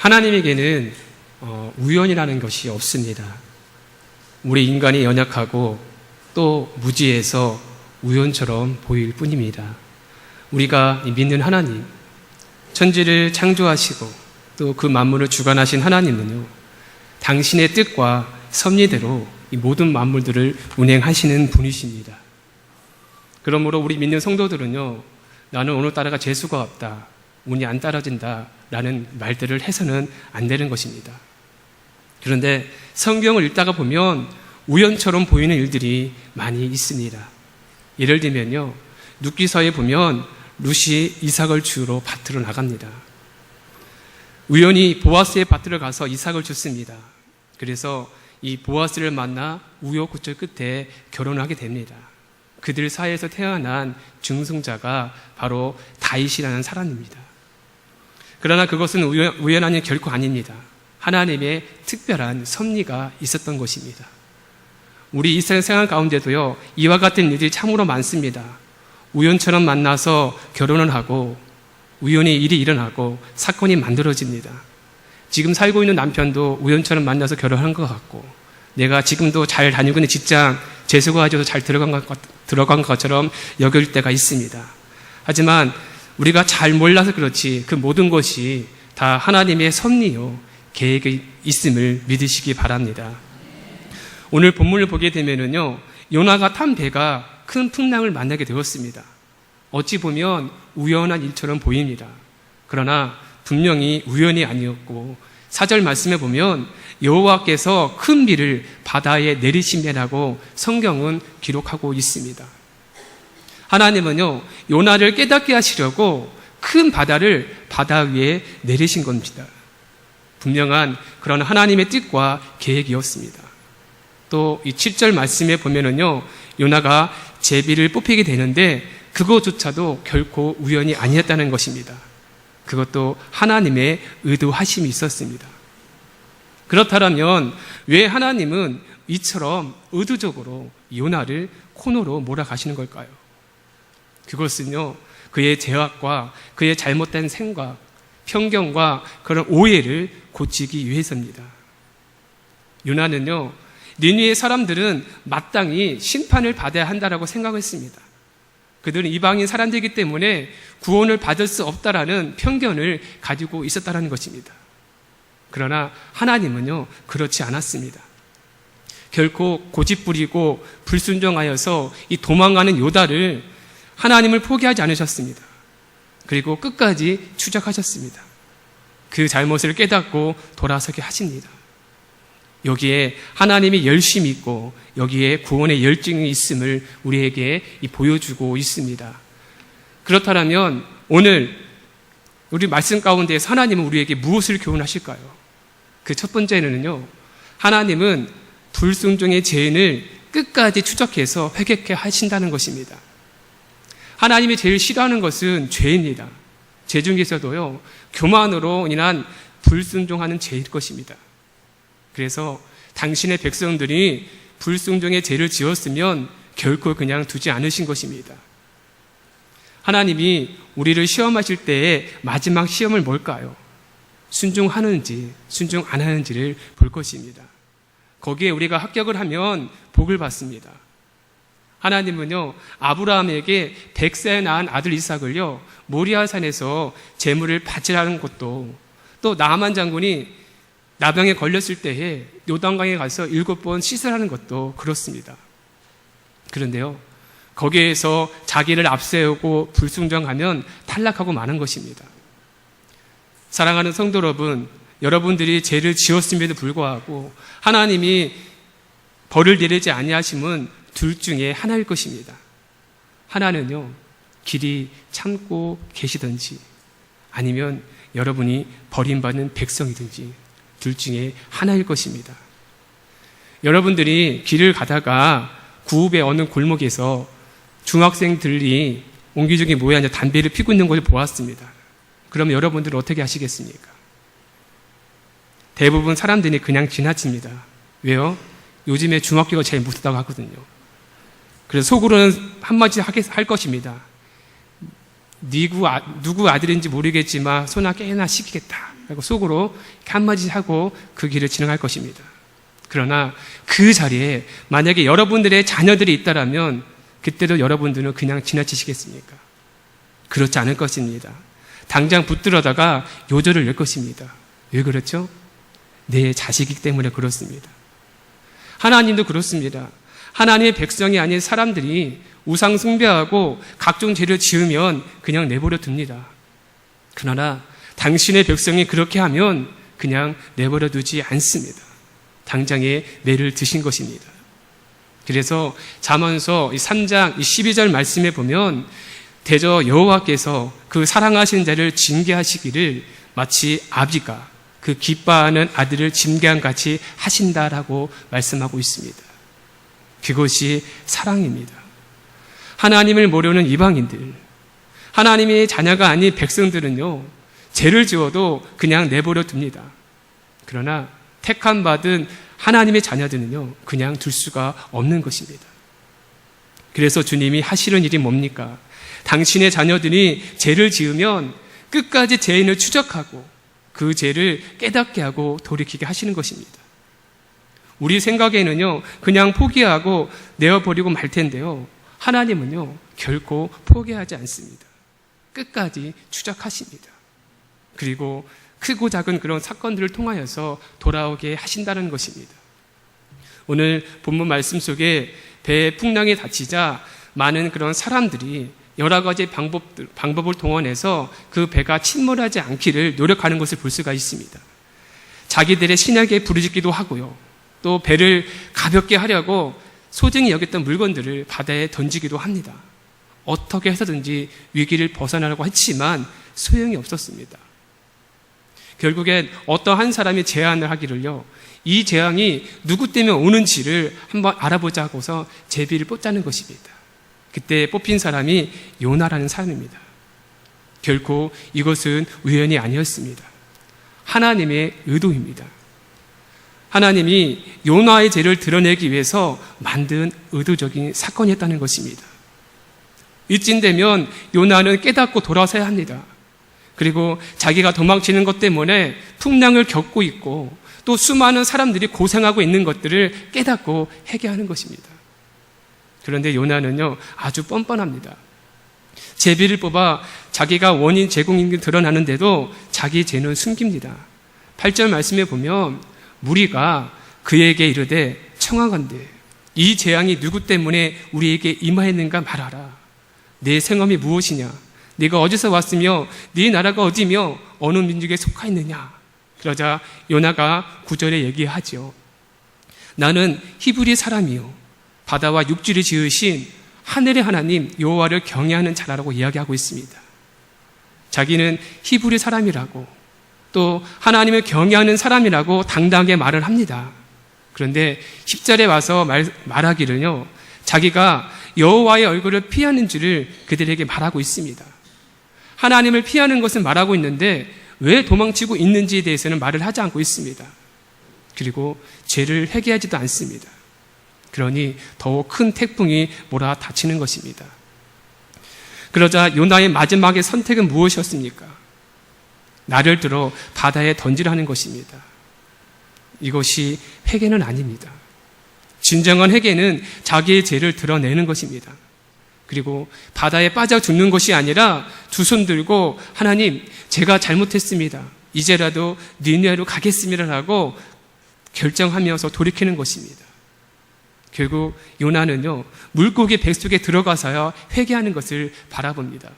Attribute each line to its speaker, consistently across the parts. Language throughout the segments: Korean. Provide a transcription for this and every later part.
Speaker 1: 하나님에게는 우연이라는 것이 없습니다. 우리 인간이 연약하고 또 무지해서 우연처럼 보일 뿐입니다. 우리가 믿는 하나님, 천지를 창조하시고 또 그 만물을 주관하신 하나님은요, 당신의 뜻과 섭리대로 이 모든 만물들을 운행하시는 분이십니다. 그러므로 우리 믿는 성도들은요, 나는 오늘따라가 재수가 없다, 운이 안 따라진다 라는 말들을 해서는 안 되는 것입니다. 그런데 성경을 읽다가 보면 우연처럼 보이는 일들이 많이 있습니다. 예를 들면요, 룻기서에 보면 룻이 이삭을 주우러 밭으로 나갑니다. 우연히 보아스의 밭으로 가서 이삭을 줍습니다. 그래서 이 보아스를 만나 우여곡절 끝에 결혼을 하게 됩니다. 그들 사이에서 태어난 중승자가 바로 다윗이라는 사람입니다. 그러나 그것은 우연한 일 결코 아닙니다. 하나님의 특별한 섭리가 있었던 것입니다. 우리 이스라엘 생활 가운데도요, 이와 같은 일들이 참으로 많습니다. 우연처럼 만나서 결혼을 하고 우연히 일이 일어나고 사건이 만들어집니다. 지금 살고 있는 남편도 우연처럼 만나서 결혼한 것 같고, 내가 지금도 잘 다니고 있는 직장 재수가 아주 잘 들어간 것처럼 여길 때가 있습니다. 하지만 우리가 잘 몰라서 그렇지 그 모든 것이 다 하나님의 섭리요 계획이 있음을 믿으시기 바랍니다. 오늘 본문을 보게 되면은요, 요나가 탄 배가 큰 풍랑을 만나게 되었습니다. 어찌 보면 우연한 일처럼 보입니다. 그러나 분명히 우연이 아니었고, 4절 말씀에 보면 여호와께서 큰 비를 바다에 내리시매라고 성경은 기록하고 있습니다. 하나님은요, 요나를 깨닫게 하시려고 큰 바다를 바다 위에 내리신 겁니다. 분명한 그런 하나님의 뜻과 계획이었습니다. 또 이 7절 말씀에 보면은요, 요나가 제비를 뽑히게 되는데 그것조차도 결코 우연이 아니었다는 것입니다. 그것도 하나님의 의도하심이 있었습니다. 그렇다면 왜 하나님은 이처럼 의도적으로 요나를 코너로 몰아가시는 걸까요? 그것은요, 그의 죄악과 그의 잘못된 생각, 편견과 그런 오해를 고치기 위해서입니다. 요나는요, 니느웨의 사람들은 마땅히 심판을 받아야 한다라고 생각했습니다. 그들은 이방인 사람들이기 때문에 구원을 받을 수 없다라는 편견을 가지고 있었다는 것입니다. 그러나 하나님은요, 그렇지 않았습니다. 결코 고집부리고 불순종하여서 이 도망가는 요나를 하나님을 포기하지 않으셨습니다. 그리고 끝까지 추적하셨습니다. 그 잘못을 깨닫고 돌아서게 하십니다. 여기에 하나님이 열심히 있고 여기에 구원의 열정이 있음을 우리에게 보여주고 있습니다. 그렇다면 오늘 우리 말씀 가운데에서 하나님은 우리에게 무엇을 교훈하실까요? 그 첫 번째는요, 하나님은 불순종의 죄인을 끝까지 추적해서 회개케 하신다는 것입니다. 하나님이 제일 싫어하는 것은 죄입니다. 죄 중에서도요, 교만으로 인한 불순종하는 죄일 것입니다. 그래서 당신의 백성들이 불순종의 죄를 지었으면 결코 그냥 두지 않으신 것입니다. 하나님이 우리를 시험하실 때의 마지막 시험을 뭘까요? 순종하는지 순종 안 하는지를 볼 것입니다. 거기에 우리가 합격을 하면 복을 받습니다. 하나님은요, 아브라함에게 100세에 낳은 아들 이삭을요, 모리아산에서 제물을 바치라는 것도, 또 나아만 장군이 나병에 걸렸을 때에 요단강에 가서 7번 씻으라는 것도 그렇습니다. 그런데요, 거기에서 자기를 앞세우고 불순종하면 탈락하고 마는 것입니다. 사랑하는 성도 여러분, 여러분들이 죄를 지었음에도 불구하고 하나님이 벌을 내리지 아니하심은 둘 중에 하나일 것입니다. 하나는요, 길이 참고 계시든지 아니면 여러분이 버림받는 백성이든지 둘 중에 하나일 것입니다. 여러분들이 길을 가다가 구읍의 어느 골목에서 중학생들이 옹기종기 모여 앉아 담배를 피고 있는 것을 보았습니다. 그럼 여러분들은 어떻게 하시겠습니까? 대부분 사람들이 그냥 지나칩니다. 왜요? 요즘에 중학교가 제일 무섭다고 하거든요. 그래서 속으로는 한마디 할 것입니다. 누구 아들인지 모르겠지만 소나 깨나 시키겠다. 하고 속으로 한마디 하고 그 길을 진행할 것입니다. 그러나 그 자리에 만약에 여러분들의 자녀들이 있다라면 그때도 여러분들은 그냥 지나치시겠습니까? 그렇지 않을 것입니다. 당장 붙들어다가 요절을 낼 것입니다. 왜 그렇죠? 내 자식이기 때문에 그렇습니다. 하나님도 그렇습니다. 하나님의 백성이 아닌 사람들이 우상 숭배하고 각종 죄를 지으면 그냥 내버려 둡니다. 그러나 당신의 백성이 그렇게 하면 그냥 내버려 두지 않습니다. 당장에 매를 드신 것입니다. 그래서 잠언서 3장 12절 말씀에 보면 대저 여호와께서 그 사랑하시는 자를 징계하시기를 마치 아비가 그 기뻐하는 아들을 징계한 같이 하신다라고 말씀하고 있습니다. 그것이 사랑입니다. 하나님을 모르는 이방인들, 하나님의 자녀가 아닌 백성들은요, 죄를 지어도 그냥 내버려 둡니다. 그러나 택함 받은 하나님의 자녀들은요, 그냥 둘 수가 없는 것입니다. 그래서 주님이 하시는 일이 뭡니까? 당신의 자녀들이 죄를 지으면 끝까지 죄인을 추적하고 그 죄를 깨닫게 하고 돌이키게 하시는 것입니다. 우리 생각에는요, 그냥 포기하고 내어버리고 말 텐데요, 하나님은요, 결코 포기하지 않습니다. 끝까지 추적하십니다. 그리고 크고 작은 그런 사건들을 통하여서 돌아오게 하신다는 것입니다. 오늘 본문 말씀 속에 배에 풍랑이 닥치자 많은 그런 사람들이 여러 가지 방법을 동원해서 그 배가 침몰하지 않기를 노력하는 것을 볼 수가 있습니다. 자기들의 신에게 부르짖기도 하고요. 또 배를 가볍게 하려고 소중히 여겼던 물건들을 바다에 던지기도 합니다. 어떻게 해서든지 위기를 벗어나려고 했지만 소용이 없었습니다. 결국엔 어떤 한 사람이 제안을 하기를요, 이 재앙이 누구 때문에 오는지를 한번 알아보자 하고서 제비를 뽑자는 것입니다. 그때 뽑힌 사람이 요나라는 사람입니다. 결코 이것은 우연이 아니었습니다. 하나님의 의도입니다. 하나님이 요나의 죄를 드러내기 위해서 만든 의도적인 사건이었다는 것입니다. 이쯤 되면 요나는 깨닫고 돌아서야 합니다. 그리고 자기가 도망치는 것 때문에 풍랑을 겪고 있고 또 수많은 사람들이 고생하고 있는 것들을 깨닫고 회개하는 것입니다. 그런데 요나는요, 아주 뻔뻔합니다. 제비를 뽑아 자기가 원인 제공인 게 드러나는데도 자기 죄는 숨깁니다. 8절 말씀에 보면 무리가 그에게 이르되 청하건대 이 재앙이 누구 때문에 우리에게 임하였는가 말하라. 내 성함이 무엇이냐? 네가 어디서 왔으며 네 나라가 어디며 어느 민족에 속하였느냐? 그러자 요나가 9절에 얘기하죠. 나는 히브리 사람이요 바다와 육지를 지으신 하늘의 하나님 여호와를 경외하는 자라고 이야기하고 있습니다. 자기는 히브리 사람이라고 또 하나님을 경외하는 사람이라고 당당하게 말을 합니다. 그런데 10절에 와서 말하기를요, 자기가 여호와의 얼굴을 피하는 줄을 그들에게 말하고 있습니다. 하나님을 피하는 것은 말하고 있는데 왜 도망치고 있는지에 대해서는 말을 하지 않고 있습니다. 그리고 죄를 회개하지도 않습니다. 그러니 더욱 큰 태풍이 몰아닥치는 것입니다. 그러자 요나의 마지막의 선택은 무엇이었습니까? 나를 들어 바다에 던지라는 것입니다. 이것이 회개는 아닙니다. 진정한 회개는 자기의 죄를 드러내는 것입니다. 그리고 바다에 빠져 죽는 것이 아니라 두 손 들고 하나님, 제가 잘못했습니다. 이제라도 니느웨로 가겠습니다라고 결정하면서 돌이키는 것입니다. 결국 요나는요, 물고기 뱃속에 들어가서야 회개하는 것을 바라봅니다.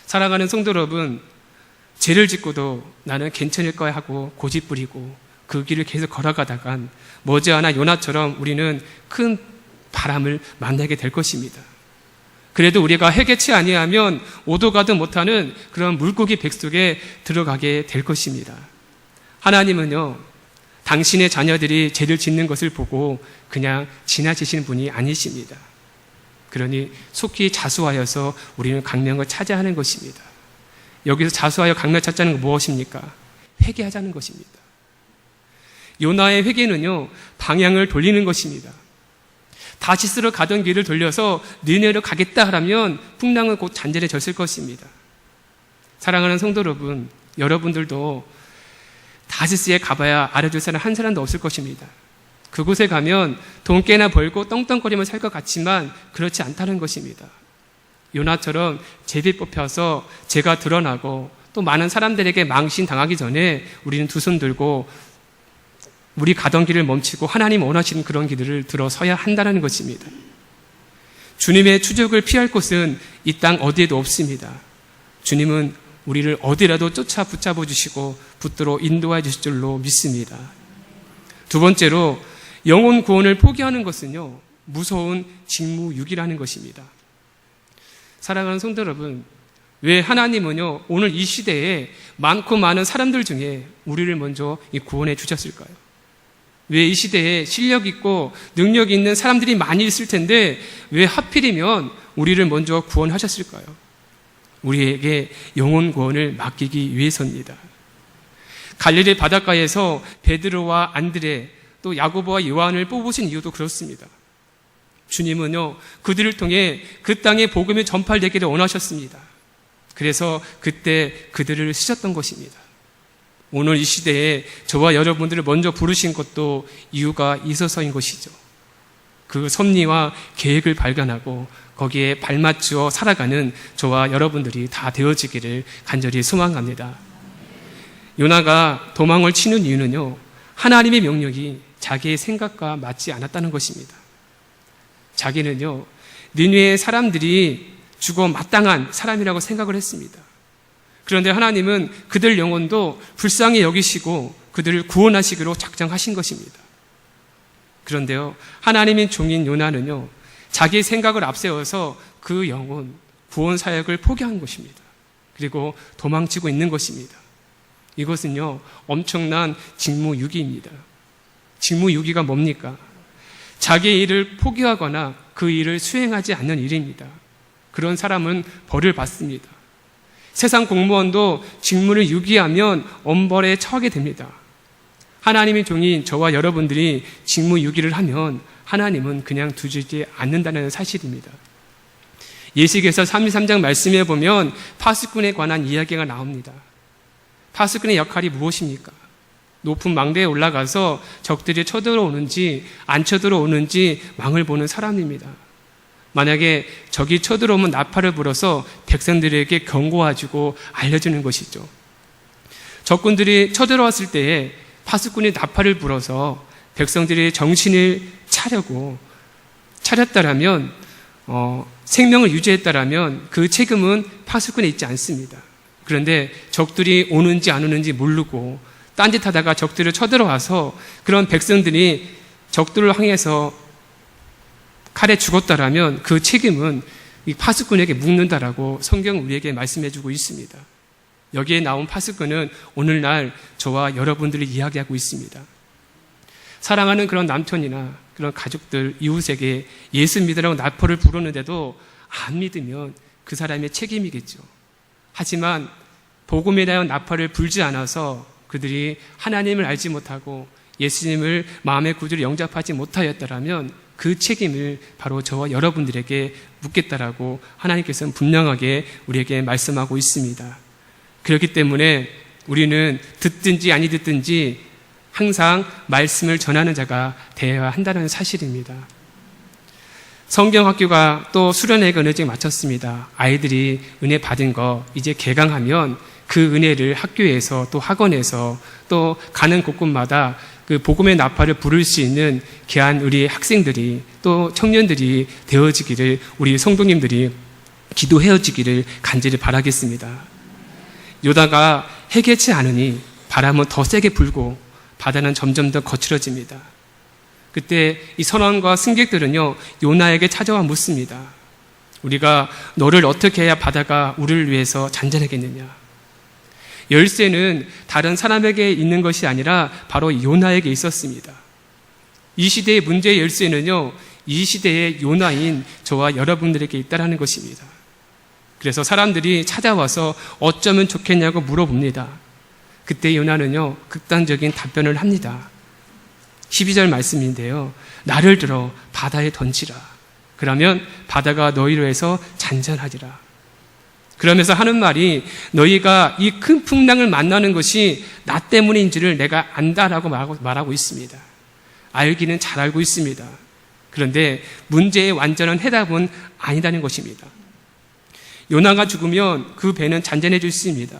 Speaker 1: 사랑하는 성도 여러분, 죄를 짓고도 나는 괜찮을 거야 하고 고집부리고 그 길을 계속 걸어가다간 머지않아 요나처럼 우리는 큰 바람을 만나게 될 것입니다. 그래도 우리가 회개치 아니하면 오도 가도 못하는 그런 물고기 뱃속에 들어가게 될 것입니다. 하나님은요, 당신의 자녀들이 죄를 짓는 것을 보고 그냥 지나치시는 분이 아니십니다. 그러니 속히 자수하여서 우리는 강명을 찾아야 하는 것입니다. 여기서 자수하여 강명 찾자는 건 무엇입니까? 회개하자는 것입니다. 요나의 회개는요, 방향을 돌리는 것입니다. 다시스로 가던 길을 돌려서 니느웨로 가겠다 하라면 풍랑은 곧 잔잔해졌을 것입니다. 사랑하는 성도 여러분, 여러분들도 다시스에 가봐야 알아줄 사람 한 사람도 없을 것입니다. 그곳에 가면 돈 꽤나 벌고 떵떵거리며 살 것 같지만 그렇지 않다는 것입니다. 요나처럼 제비 뽑혀서 죄가 드러나고 또 많은 사람들에게 망신당하기 전에 우리는 두 손 들고 우리 가던 길을 멈추고 하나님 원하시는 그런 길을 들어서야 한다는 것입니다. 주님의 추적을 피할 곳은 이 땅 어디에도 없습니다. 주님은 우리를 어디라도 쫓아 붙잡아 주시고 붙들어 인도해 주실 줄로 믿습니다. 두 번째로 영혼 구원을 포기하는 것은요, 무서운 직무유기라는 것입니다. 사랑하는 성도 여러분, 왜 하나님은요, 오늘 이 시대에 많고 많은 사람들 중에 우리를 먼저 구원해 주셨을까요? 왜 이 시대에 실력 있고 능력 있는 사람들이 많이 있을 텐데 왜 하필이면 우리를 먼저 구원하셨을까요? 우리에게 영혼 구원을 맡기기 위해서입니다. 갈릴리 바닷가에서 베드로와 안드레 또 야고보와 요한을 뽑으신 이유도 그렇습니다. 주님은요, 그들을 통해 그 땅에 복음이 전파되기를 원하셨습니다. 그래서 그때 그들을 쓰셨던 것입니다. 오늘 이 시대에 저와 여러분들을 먼저 부르신 것도 이유가 있어서인 것이죠. 그 섭리와 계획을 발견하고 거기에 발맞추어 살아가는 저와 여러분들이 다 되어지기를 간절히 소망합니다. 요나가 도망을 치는 이유는요, 하나님의 명령이 자기의 생각과 맞지 않았다는 것입니다. 자기는요, 니느웨의 사람들이 죽어 마땅한 사람이라고 생각을 했습니다. 그런데 하나님은 그들 영혼도 불쌍히 여기시고 그들을 구원하시기로 작정하신 것입니다. 그런데요, 하나님의 종인 요나는요, 자기 생각을 앞세워서 그 영혼, 구원 사역을 포기한 것입니다. 그리고 도망치고 있는 것입니다. 이것은요, 엄청난 직무유기입니다. 직무유기가 뭡니까? 자기의 일을 포기하거나 그 일을 수행하지 않는 일입니다. 그런 사람은 벌을 받습니다. 세상 공무원도 직무를 유기하면 엄벌에 처하게 됩니다. 하나님의 종인 저와 여러분들이 직무유기를 하면 하나님은 그냥 두지 않는다는 사실입니다. 예시계서 33장 말씀에 보면 파수꾼에 관한 이야기가 나옵니다. 파수꾼의 역할이 무엇입니까? 높은 망대에 올라가서 적들이 쳐들어오는지 안 쳐들어오는지 망을 보는 사람입니다. 만약에 적이 쳐들어오면 나팔을 불어서 백성들에게 경고해주고 알려주는 것이죠. 적군들이 쳐들어왔을 때에 파수꾼이 나팔을 불어서 백성들이 정신을 차렸다라면 생명을 유지했다라면 그 책임은 파수꾼에 있지 않습니다. 그런데 적들이 오는지 안 오는지 모르고 딴짓하다가 적들을 쳐들어와서 그런 백성들이 적들을 향해서 칼에 죽었다라면 그 책임은 이 파수꾼에게 묻는다라고 성경은 우리에게 말씀해주고 있습니다. 여기에 나온 파수꾼은 오늘날 저와 여러분들이 이야기하고 있습니다. 사랑하는 그런 남편이나 그런 가족들, 이웃에게 예수 믿으라고 나팔을 부르는데도 안 믿으면 그 사람의 책임이겠죠. 하지만 복음에 대한 나팔을 불지 않아서 그들이 하나님을 알지 못하고 예수님을 마음의 구주로 영접하지 못하였다라면 그 책임을 바로 저와 여러분들에게 묻겠다라고 하나님께서는 분명하게 우리에게 말씀하고 있습니다. 그렇기 때문에 우리는 듣든지 아니 듣든지 항상 말씀을 전하는 자가 되어야 한다는 사실입니다. 성경학교가 또 수련회가 은혜제 마쳤습니다. 아이들이 은혜 받은 거 이제 개강하면 그 은혜를 학교에서 또 학원에서 또 가는 곳곳마다 그 복음의 나팔을 부를 수 있는 귀한 우리 학생들이 또 청년들이 되어지기를 우리 성도님들이 기도해지기를 간절히 바라겠습니다. 요다가 해결치 않으니 바람은 더 세게 불고 바다는 점점 더 거칠어집니다. 그때 이 선원과 승객들은요, 요나에게 찾아와 묻습니다. 우리가 너를 어떻게 해야 바다가 우리를 위해서 잔잔하겠느냐? 열쇠는 다른 사람에게 있는 것이 아니라 바로 요나에게 있었습니다. 이 시대의 문제의 열쇠는요, 이 시대의 요나인 저와 여러분들에게 있다는 것입니다. 그래서 사람들이 찾아와서 어쩌면 좋겠냐고 물어봅니다. 그때 요나는요, 극단적인 답변을 합니다. 12절 말씀인데요, 나를 들어 바다에 던지라. 그러면 바다가 너희로 해서 잔잔하리라. 그러면서 하는 말이 너희가 이 큰 풍랑을 만나는 것이 나 때문인지를 내가 안다라고 말하고 있습니다. 알기는 잘 알고 있습니다. 그런데 문제의 완전한 해답은 아니라는 것입니다. 요나가 죽으면 그 배는 잔잔해질 수 있습니다.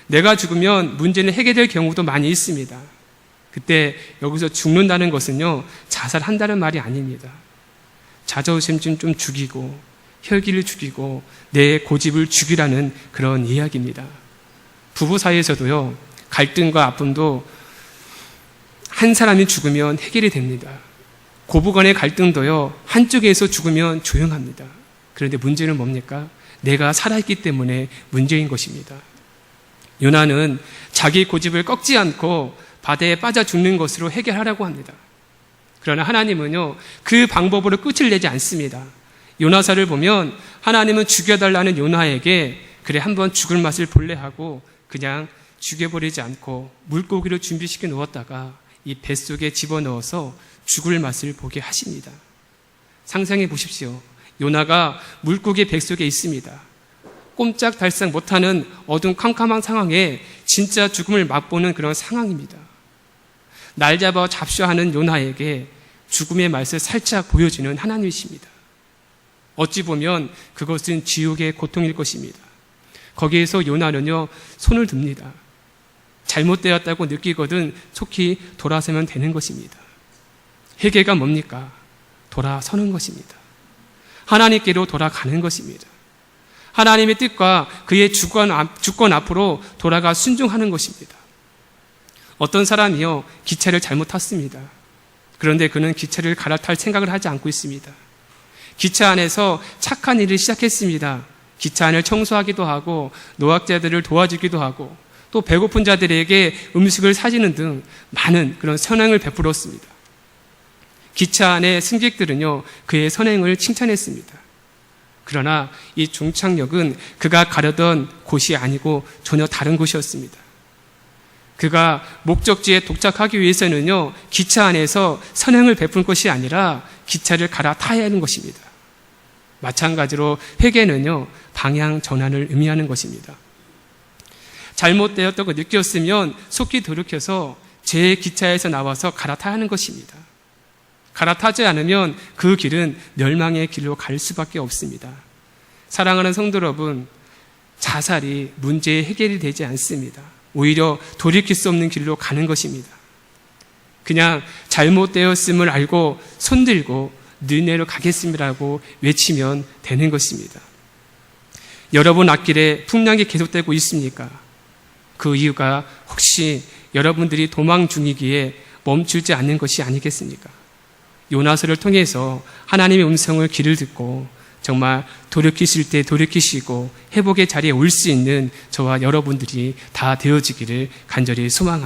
Speaker 1: 내가 죽으면 문제는 해결될 경우도 많이 있습니다. 그때 여기서 죽는다는 것은요, 자살한다는 말이 아닙니다. 자존심 좀 죽이고 혈기를 죽이고 내 고집을 죽이라는 그런 이야기입니다. 부부 사이에서도요, 갈등과 아픔도 한 사람이 죽으면 해결이 됩니다. 고부간의 갈등도요, 한쪽에서 죽으면 조용합니다. 그런데 문제는 뭡니까? 내가 살아있기 때문에 문제인 것입니다. 요나는 자기 고집을 꺾지 않고 바다에 빠져 죽는 것으로 해결하라고 합니다. 그러나 하나님은요, 그 방법으로 끝을 내지 않습니다. 요나서를 보면 하나님은 죽여달라는 요나에게 그래 한번 죽을 맛을 볼래 하고 그냥 죽여버리지 않고 물고기를 준비시켜 놓았다가 이 뱃속에 집어넣어서 죽을 맛을 보게 하십니다. 상상해 보십시오. 요나가 물고기 뱃속에 있습니다. 꼼짝달싹 못하는 어두운 캄캄한 상황에 진짜 죽음을 맛보는 그런 상황입니다. 날 잡아 잡쇼하는 요나에게 죽음의 맛을 살짝 보여주는 하나님이십니다. 어찌 보면 그것은 지옥의 고통일 것입니다. 거기에서 요나는요, 손을 듭니다. 잘못되었다고 느끼거든 속히 돌아서면 되는 것입니다. 회개가 뭡니까? 돌아서는 것입니다. 하나님께로 돌아가는 것입니다. 하나님의 뜻과 그의 주권 앞으로 돌아가 순종하는 것입니다. 어떤 사람이요, 기차를 잘못 탔습니다. 그런데 그는 기차를 갈아탈 생각을 하지 않고 있습니다. 기차 안에서 착한 일을 시작했습니다. 기차 안을 청소하기도 하고 노약자들을 도와주기도 하고 또 배고픈 자들에게 음식을 사주는 등 많은 그런 선행을 베풀었습니다. 기차 안의 승객들은요, 그의 선행을 칭찬했습니다. 그러나 이 종착역은 그가 가려던 곳이 아니고 전혀 다른 곳이었습니다. 그가 목적지에 도착하기 위해서는요, 기차 안에서 선행을 베푼 것이 아니라 기차를 갈아타야 하는 것입니다. 마찬가지로 회개는요, 방향 전환을 의미하는 것입니다. 잘못되었다고 느꼈으면 속히 돌이켜서 제 기차에서 나와서 갈아타야 하는 것입니다. 갈아타지 않으면 그 길은 멸망의 길로 갈 수밖에 없습니다. 사랑하는 성도 여러분, 자살이 문제의 해결이 되지 않습니다. 오히려 돌이킬 수 없는 길로 가는 것입니다. 그냥 잘못되었음을 알고 손들고 너희네로 가겠습니다라고 외치면 되는 것입니다. 여러분 앞길에 풍랑이 계속되고 있습니까? 그 이유가 혹시 여러분들이 도망 중이기에 멈추지 않는 것이 아니겠습니까? 요나서를 통해서 하나님의 음성을 귀를 듣고 정말 돌이키실 때 돌이키시고 회복의 자리에 올 수 있는 저와 여러분들이 다 되어지기를 간절히 소망합니다.